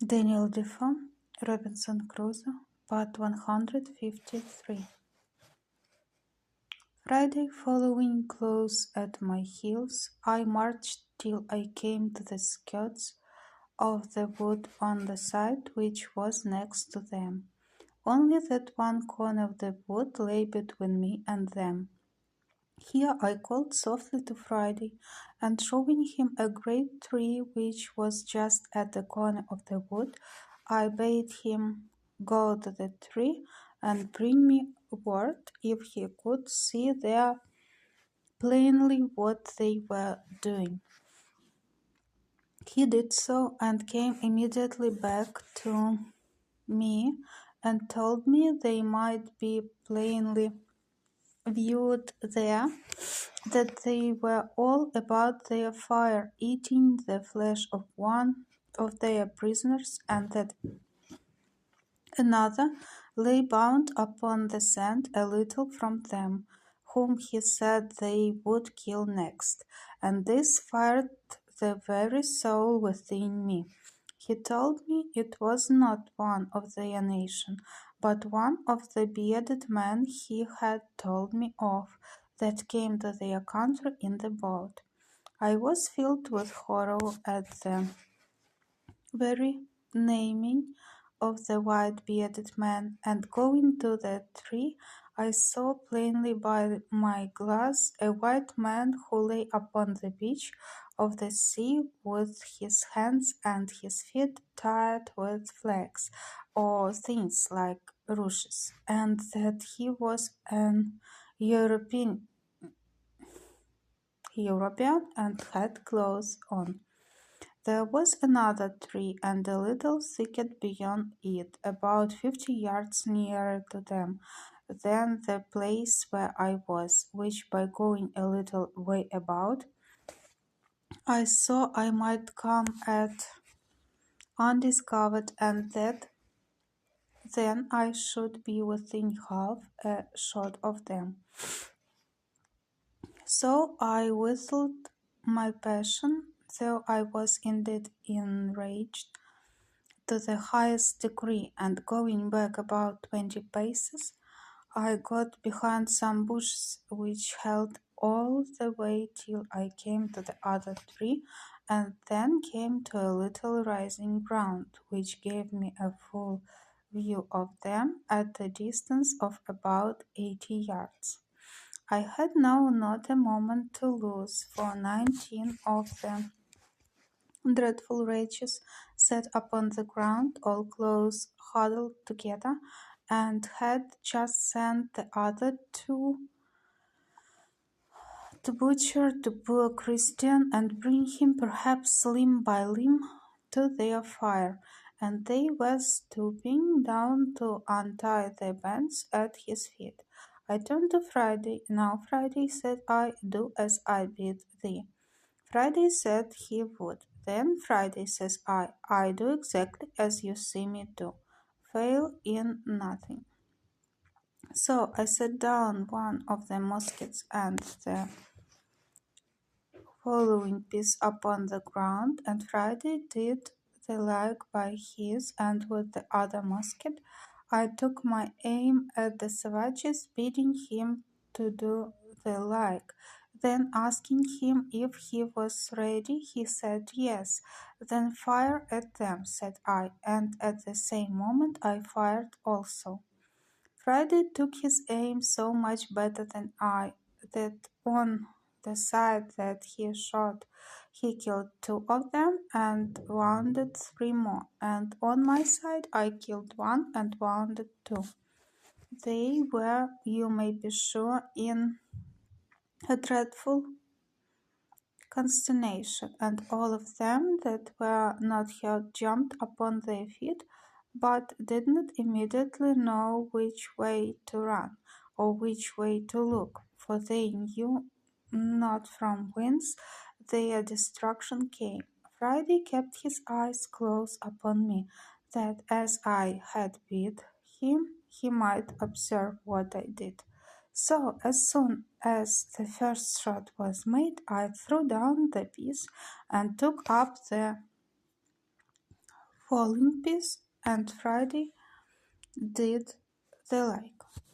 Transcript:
Daniel Defoe, Robinson Crusoe, Part 153. Friday following close at my heels, I marched till I came to the skirts of the wood on the side which was next to them. Only that one corner of the wood lay between me and them. Here I called softly to Friday, and showing him a great tree which was just at the corner of the wood, I bade him go to the tree and bring me word if he could see there plainly what they were doing. He did so, and came immediately back to me and told me they might be plainly viewed there, that they were all about their fire, eating the flesh of one of their prisoners, and that another lay bound upon the sand a little from them, whom he said they would kill next. And this fired the very soul within me. He told me it was not one of their nation, but one of the bearded men he had told me of, that came to their country in the boat. I was filled with horror at the very naming of the white-bearded man, and going to the tree, I saw plainly by my glass a white man who lay upon the beach of the sea with his hands and his feet tied with flags or things like rushes, and that he was an European, and had clothes on. There was another tree and a little thicket beyond it, about 50 yards nearer to them than the place where I was, which by going a little way about, I saw I might come at undiscovered, and that then I should be within half a shot of them. So I whistled my passion, though I was indeed enraged to the highest degree, and going back about 20 paces, I got behind some bushes which held all the way till I came to the other tree, and then came to a little rising ground, which gave me a full view of them at a distance of about 80 yards. I had now not a moment to lose, for 19 of them dreadful wretches sat upon the ground, all close huddled together, and had just sent the other two to butcher the poor Christian and bring him perhaps limb by limb to their fire, and they were stooping down to untie the bands at his feet. I turned to Friday. Now, Friday, said I, do as I bid thee. Friday said he would. Then Friday, says I do exactly as you see me do. Fail in nothing. So I set down one of the muskets and the following piece upon the ground, and Friday did the like by his, and with the other musket I took my aim at the savages, bidding him to do the like. Then asking him if he was ready, he said yes. Then fire at them, said I, and at the same moment I fired also. Friday took his aim so much better than I, that on the side that he shot, he killed 2 of them and wounded 3 more, and on my side I killed 1 and wounded 2. They were, you may be sure, in a dreadful consternation, and all of them that were not hurt jumped upon their feet, but did not immediately know which way to run, or which way to look, for they knew not from whence their destruction came. Friday kept his eyes close upon me, that as I had bid him, he might observe what I did. So, as soon as the first shot was made, I threw down the piece and took up the falling piece, and Friday did the like.